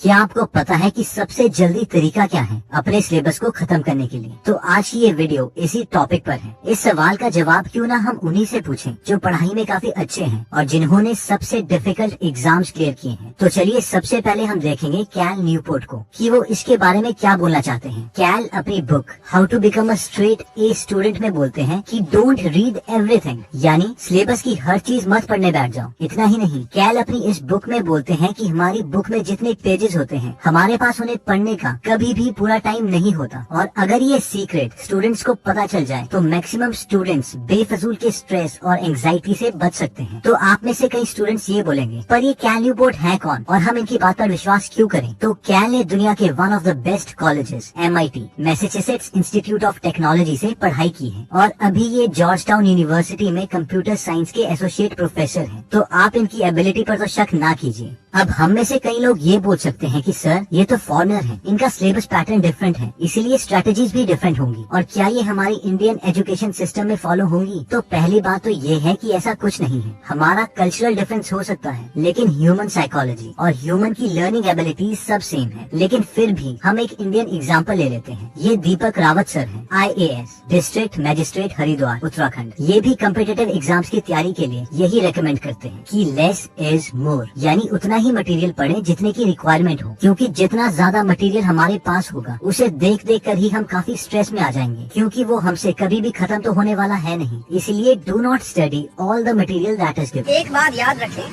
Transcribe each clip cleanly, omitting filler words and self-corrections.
क्या आपको पता है कि सबसे जल्दी तरीका क्या है अपने सिलेबस को खत्म करने के लिए? तो आज की ये वीडियो इसी टॉपिक पर है। इस सवाल का जवाब क्यों ना हम उन्हीं से पूछें जो पढ़ाई में काफी अच्छे हैं और जिन्होंने सबसे डिफिकल्ट एग्जाम्स क्लियर किए हैं। तो चलिए सबसे पहले हम देखेंगे कैल न्यूपोर्ट को कि वो इसके बारे में क्या बोलना चाहते हैं। कैल अपनी book how to become a straight A student में बोलते हैं कि डोंट रीड एवरीथिंग, यानी सिलेबस की हर चीज मत पढ़ने बैठ जाओ। इतना ही नहीं, कैल अपनी इस बुक में बोलते हैं कि हमारी बुक में जितने पेजेस होते हैं हमारे पास उन्हें पढ़ने का कभी भी पूरा टाइम नहीं होता, और अगर ये सीक्रेट स्टूडेंट्स को पता चल जाए तो मैक्सिमम स्टूडेंट्स बेफजूल के स्ट्रेस और एंजाइटी से बच सकते हैं। तो आप में से कई स्टूडेंट्स ये बोलेंगे, पर ये कैल न्यूपोर्ट है कौन और हम इनकी बात पर विश्वास क्यों करें? तो कैल ने दुनिया के one of the best colleges MIT Massachusetts institute of technology से पढ़ाई की है और अभी ये जॉर्ज टाउन यूनिवर्सिटी में कंप्यूटर साइंस के एसोसिएट प्रोफेसर हैं। तो आप इनकी एबिलिटी पर तो शक ना कीजिए। अब हम में से कई लोग ये बोल सकते हैं कि सर ये तो फॉरेनर हैं, इनका सिलेबस पैटर्न डिफरेंट है, इसीलिए स्ट्रेटेजीज भी डिफरेंट होंगी, और क्या ये हमारी इंडियन एजुकेशन सिस्टम में फॉलो होंगी? तो पहली बात तो ये है कि ऐसा कुछ नहीं है। हमारा कल्चरल डिफरेंस हो सकता है, लेकिन ह्यूमन साइकोलॉजी और ह्यूमन की लर्निंग एबिलिटीज सब सेम है। लेकिन फिर भी हम एक इंडियन एग्जाम्पल ले लेते हैं। ये दीपक रावत सर हैं, IAS district magistrate Haridwar Uttarakhand. ये भी कम्पिटिटिव एग्जाम्स की तैयारी के लिए यही रेकमेंड करते हैं कि लेस इज मोर, यानी उतना ही मटेरियल पढ़ें जितने की रिक्वायरमेंट हो, क्योंकि जितना ज्यादा मटेरियल हमारे पास होगा उसे देख देख कर ही हम काफी स्ट्रेस में आ जाएंगे, क्योंकि वो हमसे कभी भी खत्म तो होने वाला है नहीं। इसलिए do not study all the material that is given. एक बात याद रखें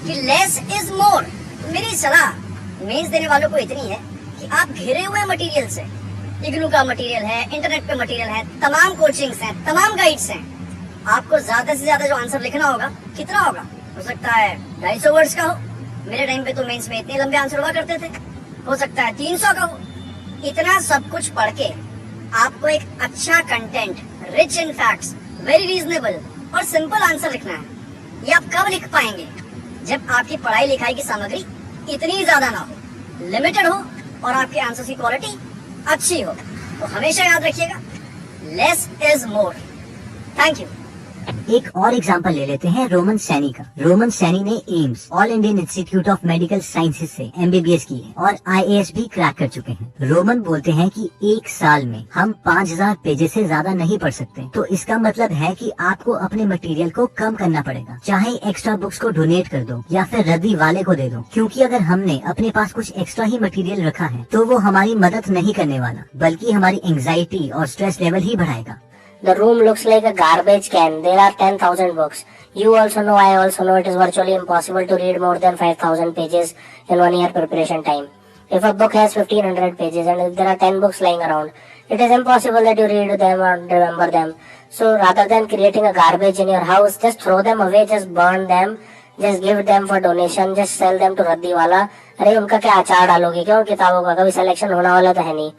कि लेस इज मोर। मेरी सलाह मेंस देने वालों को इतनी है कि आप घिरे हुए मटेरियल से, इग्नू का मटेरियल है, इंटरनेट पे मटेरियल है, तमाम कोचिंग्स हैं, तमाम गाइड्स हैं, आपको ज्यादा से ज्यादा जो आंसर लिखना होगा कितना होगा? हो सकता है 250 वर्ड्स का हो। मेरे टाइम पे तो मेंस में इतने लंबे आंसर हुआ करते थे। हो सकता है 300 का हो। इतना सब कुछ पढ़ के आपको एक अच्छा content, rich in facts, very reasonable और सिंपल आंसर लिखना है। ये आप कब लिख पाएंगे? जब आपकी पढ़ाई लिखाई की सामग्री इतनी ज्यादा ना हो, लिमिटेड हो और आपके आंसर की क्वालिटी अच्छी हो। तो हमेशा याद रखिएगा, less is more. Thank you. एक और एग्जांपल ले लेते हैं रोमन सैनी का। रोमन सैनी ने AIIMS all Indian institute of medical sciences से MBBS की है और IAS भी क्रैक कर चुके हैं। रोमन बोलते हैं कि एक साल में हम 5000 पेजेस से ज्यादा नहीं पढ़ सकते। तो इसका मतलब है कि आपको अपने मटेरियल को कम करना पड़ेगा, चाहे एक्स्ट्रा बुक्स को डोनेट कर दो या फिर रद्दी वाले को दे दो, क्योंकि अगर हमने अपने पास कुछ एक्स्ट्रा ही मटेरियल रखा है तो वो हमारी मदद नहीं करने वाला, बल्कि हमारी एंजाइटी और स्ट्रेस लेवल ही बढ़ाएगा। The room looks like a garbage can. There are 10,000 books. You also know, I also know, it is virtually impossible to read more than 5,000 pages in 1 year preparation time. If a book has 1,500 pages and if there are 10 books lying around, it is impossible that you read them or remember them. So rather than creating a garbage in your house, just throw them away, just burn them, just give them for donation, just sell them to रद्दी वाला। अरे उनका क्या अचार डालोगे? क्यों किताबों का कभी सिलेक्शन होने वाला तो है नहीं।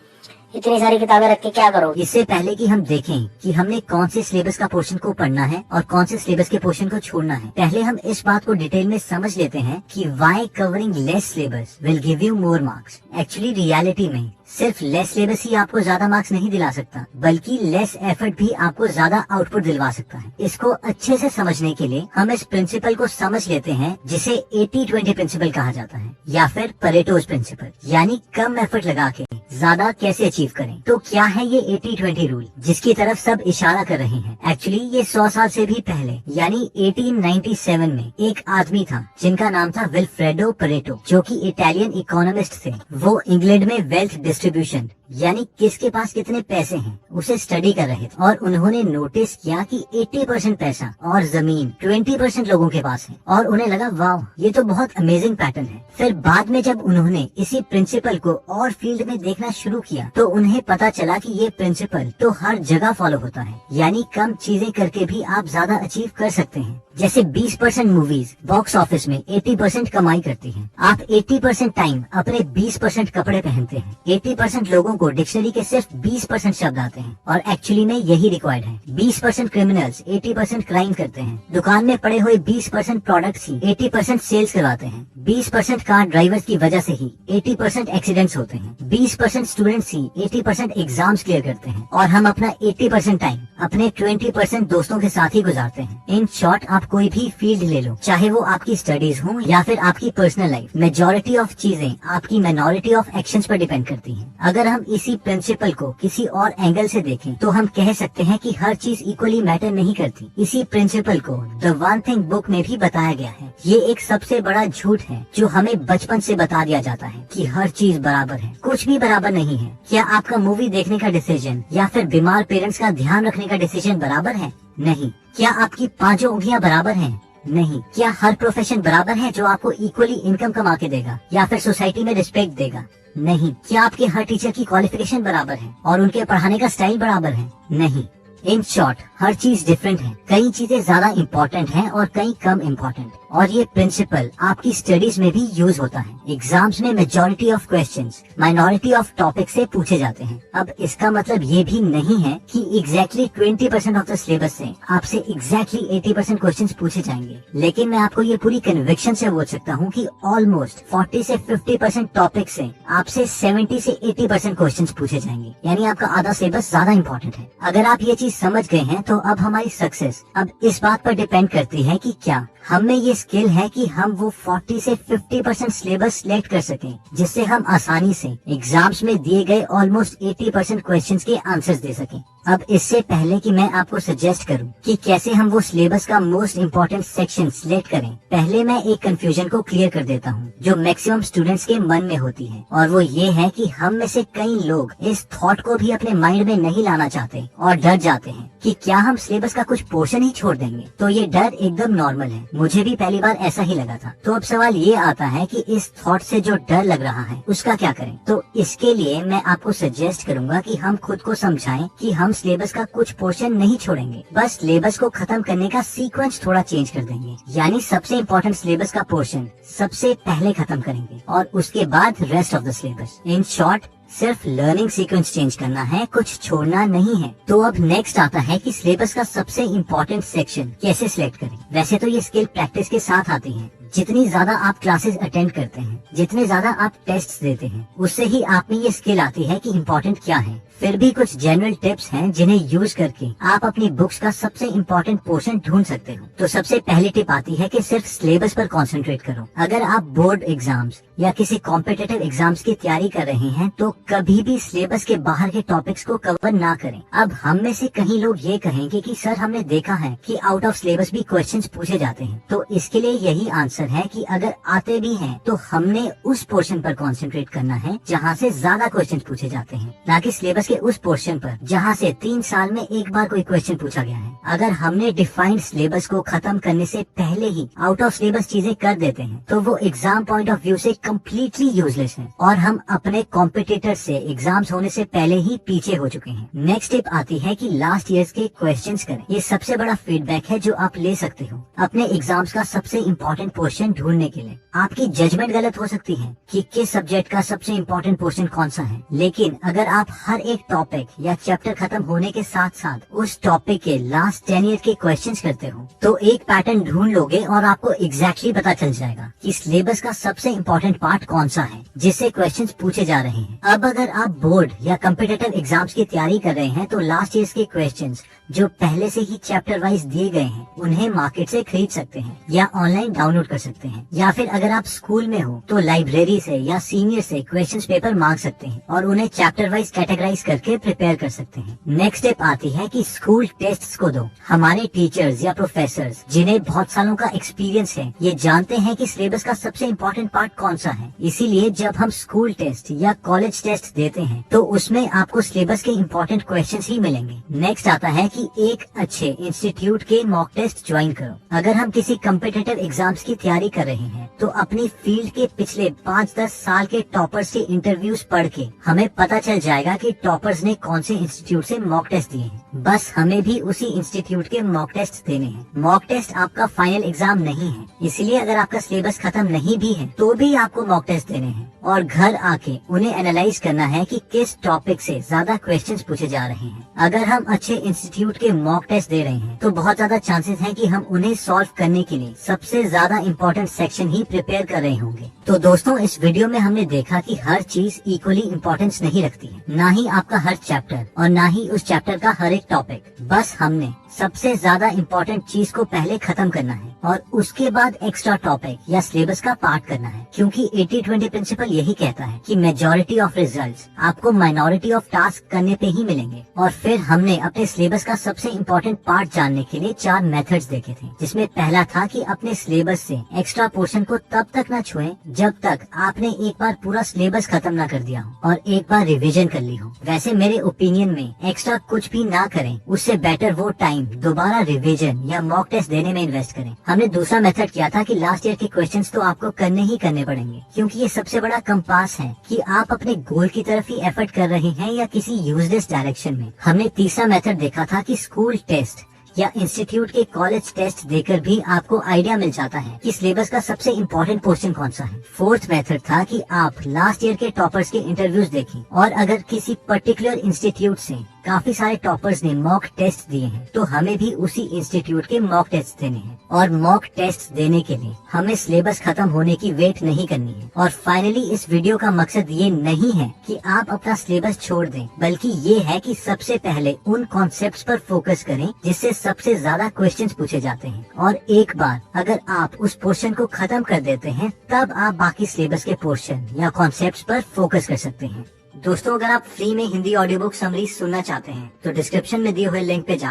इतनी सारी किताबें रख के क्या करोगे? इससे पहले कि हम देखें कि हमने कौन से सिलेबस का पोर्शन को पढ़ना है और कौन से सिलेबस के पोर्शन को छोड़ना है, पहले हम इस बात को डिटेल में समझ लेते हैं कि why covering less syllabus will give you more marks. Actually reality में सिर्फ लेस सिलेबस ही आपको ज्यादा मार्क्स नहीं दिला सकता, बल्कि लेस एफर्ट भी आपको ज्यादा आउटपुट दिलवा सकता है। इसको अच्छे से समझने के लिए हम इस प्रिंसिपल को समझ लेते हैं जिसे 80-20 प्रिंसिपल कहा जाता है, या फिर परेटोज प्रिंसिपल, यानी कम एफर्ट लगा के ज्यादा कैसे अचीव करें। तो क्या है ये 80-20 रूल जिसकी तरफ सब इशारा कर रहे हैं? एक्चुअली ये 100 साल से भी पहले यानी 1897 में एक आदमी था जिनका नाम था विल्फ्रेडो परेटो, जो कि इटालियन इकोनॉमिस्ट थे। वो इंग्लैंड में वेल्थ डिस्ट्रीब्यूशन यानी किसके पास कितने पैसे हैं उसे स्टडी कर रहे थे, और उन्होंने नोटिस किया कि 80% पैसा और जमीन 20% लोगों के पास है, और उन्हें लगा वाह ये तो बहुत अमेजिंग पैटर्न है। फिर बाद में जब उन्होंने इसी प्रिंसिपल को और फील्ड में देखना शुरू किया तो उन्हें पता चला कि ये प्रिंसिपल तो हर जगह फॉलो होता है, यानी कम चीजें करके भी आप ज्यादा अचीव कर सकते हैं। जैसे 20% मूवीज बॉक्स ऑफिस में 80% कमाई करती हैं। आप 80% टाइम अपने 20% कपड़े पहनते हैं। 80% लोगों को डिक्शनरी के सिर्फ 20% शब्द आते हैं, और एक्चुअली में यही रिक्वायर्ड है। 20% क्रिमिनल्स 80% क्राइम करते हैं। दुकान में पड़े हुए 20% प्रोडक्ट्स ही 80% सेल्स करवाते हैं। 20% कार ड्राइवर्स की वजह से ही 80% एक्सीडेंट्स होते हैं। 20% स्टूडेंट्स ही 80% एग्जाम्स क्लियर करते हैं और हम अपना 80% टाइम अपने 20% दोस्तों के साथ ही गुजारते हैं। इन शॉर्ट आप कोई भी फील्ड ले लो, चाहे वो आपकी स्टडीज हो या फिर आपकी पर्सनल लाइफ, मेजॉरिटी ऑफ चीजें आपकी माइनॉरिटी ऑफ एक्शंस पर डिपेंड करती हैं। अगर हम इसी प्रिंसिपल को किसी और एंगल से देखें तो हम कह सकते हैं कि हर चीज इक्वली मैटर नहीं करती। इसी प्रिंसिपल को द वन थिंग बुक में भी बताया गया है। ये एक सबसे बड़ा झूठ है जो हमें बचपन से बता दिया जाता है कि हर चीज बराबर है। कुछ भी बराबर नहीं है। क्या आपका मूवी देखने का डिसीजन या फिर बीमार पेरेंट्स का ध्यान रखने का डिसीजन बराबर है? नहीं। क्या आपकी 5 उंगलियां बराबर हैं? नहीं। क्या हर प्रोफेशन बराबर है जो आपको इक्वली इनकम कमा के देगा या फिर सोसाइटी में रिस्पेक्ट देगा? नहीं। क्या आपके हर टीचर की क्वालिफिकेशन बराबर है और उनके पढ़ाने का स्टाइल बराबर है? नहीं। इन शॉर्ट हर चीज डिफरेंट है। कई चीजें ज्यादा इम्पोर्टेंट हैं और कई कम इम्पोर्टेंट, और ये प्रिंसिपल आपकी स्टडीज में भी यूज होता है। एग्जाम्स में majority of questions minority of topic से पूछे जाते हैं। अब इसका मतलब ये भी नहीं है कि एग्जैक्टली 20% ऑफ द सिलेबस से आपसे एग्जैक्टली 80% क्वेश्चंस पूछे जाएंगे, लेकिन मैं आपको ये पूरी कन्विक्शन से बोल सकता हूँ कि ऑलमोस्ट 40 से 50% टॉपिक से आपसे 70 से 80% क्वेश्चंस पूछे जाएंगे। यानी आपका आधा सिलेबस ज्यादा इम्पोर्टेंट है। अगर आप ये चीज समझ गए हैं तो अब हमारी सक्सेस अब इस बात पर डिपेंड करती है कि क्या हम में ये स्किल है कि हम वो 40 से 50% सिलेबस सिलेक्ट कर सकें, जिससे हम आसानी से एग्जाम्स में दिए गए ऑलमोस्ट 80% क्वेश्चंस के आंसर्स दे सकें। अब इससे पहले कि मैं आपको सजेस्ट करूं कि कैसे हम वो सिलेबस का मोस्ट इम्पोर्टेंट सेक्शन सिलेक्ट करें, पहले मैं एक कंफ्यूजन को क्लियर कर देता हूं जो मैक्सिमम स्टूडेंट्स के मन में होती है, और वो ये है कि हम में से कई लोग इस थॉट को भी अपने माइंड में नहीं लाना चाहते और डर जाते हैं कि क्या हम सिलेबस का कुछ पोर्शन ही छोड़ देंगे। तो ये डर एकदम नॉर्मल है। मुझे भी पहली बार ऐसा ही लगा था। तो अब सवाल ये आता है कि इस थॉट से जो डर लग रहा है उसका क्या करें। तो इसके लिए मैं आपको सजेस्ट करूंगा कि हम खुद को समझाएं कि हम सिलेबस का कुछ पोर्शन नहीं छोड़ेंगे, बस सिलेबस को खत्म करने का सीक्वेंस थोड़ा चेंज कर देंगे। यानी सबसे इम्पोर्टेंट सिलेबस का पोर्शन सबसे पहले खत्म करेंगे और उसके बाद rest of the syllabus. In short सिर्फ लर्निंग सीक्वेंस चेंज करना है, कुछ छोड़ना नहीं है। तो अब नेक्स्ट आता है कि सिलेबस का सबसे इम्पोर्टेंट सेक्शन कैसे सिलेक्ट करें। वैसे तो ये स्किल प्रैक्टिस के साथ आती है। जितनी ज्यादा आप क्लासेस अटेंड करते हैं, जितने ज्यादा आप टेस्ट देते हैं, उससे ही आप में ये स्किल आती है कि इम्पोर्टेंट क्या है। फिर भी कुछ जनरल टिप्स हैं जिन्हें यूज करके आप अपनी बुक्स का सबसे इम्पोर्टेंट पोर्शन ढूंढ सकते हो। तो सबसे पहली टिप आती है कि सिर्फ सिलेबस पर कंसंट्रेट करो। अगर आप बोर्ड एग्जाम्स या किसी कॉम्पिटिटिव एग्जाम्स की तैयारी कर रहे हैं तो कभी भी सिलेबस के बाहर के टॉपिक्स को कवर ना करें। अब हम में से कई लोग ये कहेंगे कि सर हमने देखा है कि आउट ऑफ सिलेबस भी क्वेश्चंस पूछे जाते हैं। तो इसके लिए यही आंसर है कि अगर आते भी हैं तो हमने उस पोर्शन पर कंसंट्रेट करना है जहाँ से ज्यादा क्वेश्चन पूछे जाते हैं, ना कि सिलेबस के उस पोर्शन पर जहाँ से 3 साल में एक बार कोई क्वेश्चन पूछा गया है। अगर हमने डिफाइंड सिलेबस को खत्म करने से पहले ही आउट ऑफ सिलेबस चीजें कर देते हैं तो वो एग्जाम पॉइंट ऑफ व्यू से कम्प्लीटली यूजलेस है और हम अपने कॉम्पिटिटर से एग्जाम्स होने से पहले ही पीछे हो चुके हैं। नेक्स्ट टिप आती है कि लास्ट ईयर्स के क्वेश्चंस करें। ये सबसे बड़ा फीडबैक है जो आप ले सकते हो अपने एग्जाम्स का सबसे इम्पोर्टेंट पोर्शन ढूंढने के लिए। आपकी जजमेंट गलत हो सकती है कि किस सब्जेक्ट का सबसे इम्पोर्टेंट पोर्शन कौन सा है, लेकिन अगर आप हर एक टॉपिक या चैप्टर खत्म होने के साथ साथ उस टॉपिक के लास्ट 10 ईयर के क्वेश्चंस करते हो तो एक पैटर्न ढूंढ लोगे और आपको एग्जैक्टली पता चल जाएगा कि सिलेबस का सबसे इम्पोर्टेंट पार्ट कौन सा है जिससे क्वेश्चंस पूछे जा रहे हैं। अब अगर आप बोर्ड या कॉम्पिटिटिव एग्जाम्स की तैयारी कर रहे हैं तो लास्ट ईयर के क्वेश्चंस जो पहले से ही चैप्टर वाइज दिए गए हैं उन्हें मार्केट से खरीद सकते हैं या ऑनलाइन डाउनलोड कर सकते हैं, या फिर अगर आप स्कूल में हो तो लाइब्रेरी से या सीनियर से क्वेश्चंस पेपर मांग सकते हैं और उन्हें चैप्टर वाइज कैटेगराइज करके प्रिपेयर कर सकते हैं। नेक्स्ट स्टेप आती है कि स्कूल टेस्ट्स को दो। हमारे टीचर्स या प्रोफेसर्स जिन्हें बहुत सालों का एक्सपीरियंस है ये जानते हैं कि सिलेबस का सबसे इम्पोर्टेंट पार्ट कौन सा है। इसीलिए जब हम स्कूल टेस्ट या कॉलेज टेस्ट देते हैं तो उसमें आपको सिलेबस के इम्पोर्टेंट क्वेश्चंस ही मिलेंगे। नेक्स्ट आता है कि एक अच्छे इंस्टीट्यूट के मॉक टेस्ट ज्वाइन करो। अगर हम किसी कॉम्पिटिटिव एग्जाम्स की तैयारी कर रहे हैं तो अपनी फील्ड के पिछले 5-10 साल के टॉपर्स के इंटरव्यूज पढ़ के हमें पता चल जाएगा कि टॉपर्स ने कौन से इंस्टीट्यूट से मॉक टेस्ट दिए हैं। बस हमें भी उसी इंस्टीट्यूट के मॉक टेस्ट देने हैं। मॉक टेस्ट आपका फाइनल एग्जाम नहीं है, इसलिए अगर आपका सिलेबस खत्म नहीं भी है तो भी आपको मॉक टेस्ट देने हैं और घर आके उन्हें एनालाइज करना है कि किस टॉपिक से ज्यादा क्वेश्चंस पूछे जा रहे हैं। अगर हम अच्छे इंस्टीट्यूट के मॉक टेस्ट दे रहे हैं तो बहुत ज्यादा चांसेस हैं कि हम उन्हें सॉल्व करने के लिए सबसे ज्यादा इम्पोर्टेंट सेक्शन ही प्रिपेयर कर रहे होंगे। तो दोस्तों, इस वीडियो में हमने देखा कि हर चीज इक्वली इम्पोर्टेंस नहीं रखती है, ना ही आपका हर चैप्टर और ना ही उस चैप्टर का हर एक टॉपिक। बस हमने सबसे ज्यादा इम्पोर्टेंट चीज को पहले खत्म करना है और उसके बाद एक्स्ट्रा टॉपिक या सिलेबस का पार्ट करना है, क्योंकि 80-20 प्रिंसिपल यही कहता है कि मेजॉरिटी ऑफ रिजल्ट्स आपको माइनॉरिटी ऑफ टास्क करने पे ही मिलेंगे। और फिर हमने अपने सिलेबस का सबसे इम्पोर्टेंट पार्ट जानने के लिए 4 मेथड्स देखे थे, जिसमें पहला था कि अपने सिलेबस से एक्स्ट्रा पोर्शन को तब तक न छुएं जब तक आपने एक बार पूरा सिलेबस खत्म न कर दिया हो और एक बार रिवीजन कर ली हो। वैसे मेरे ओपिनियन में एक्स्ट्रा कुछ भी ना करें, उससे बेटर वो टाइम दोबारा रिवीजन या मॉक टेस्ट देने में इन्वेस्ट करें। हमने दूसरा मेथड किया था कि लास्ट ईयर के क्वेश्चंस तो आपको करने ही करने पड़ेंगे, क्योंकि ये सबसे बड़ा कंपास है कि आप अपने गोल की तरफ ही एफर्ट कर रहे हैं या किसी यूजलेस डायरेक्शन में। हमने तीसरा मेथड देखा था कि स्कूल टेस्ट या इंस्टीट्यूट के कॉलेज टेस्ट देकर भी आपको आइडिया मिल जाता है कि सिलेबस का सबसे इम्पोर्टेंट पोर्शन कौन सा है। फोर्थ मेथड था कि आप लास्ट ईयर के टॉपर्स के इंटरव्यूज देखें और अगर किसी पर्टिकुलर इंस्टीट्यूट से काफी सारे टॉपर्स ने मॉक टेस्ट दिए हैं तो हमें भी उसी इंस्टीट्यूट के मॉक टेस्ट देने हैं। और मॉक टेस्ट देने के लिए हमें सिलेबस खत्म होने की वेट नहीं करनी है। और फाइनली, इस वीडियो का मकसद ये नहीं है कि आप अपना सिलेबस छोड़ दें, बल्कि ये है कि सबसे पहले उन कॉन्सेप्ट्स पर फोकस करें जिससे सबसे ज्यादा क्वेश्चंस पूछे जाते हैं। और एक बार अगर आप उस पोर्शन को खत्म कर देते हैं, तब आप बाकी सिलेबस के पोर्शन या कॉन्सेप्ट्स पर फोकस कर सकते हैं। दोस्तों, अगर आप फ्री में हिंदी ऑडियो बुक समरी सुनना चाहते हैं तो डिस्क्रिप्शन में दिए हुए लिंक पे जाकर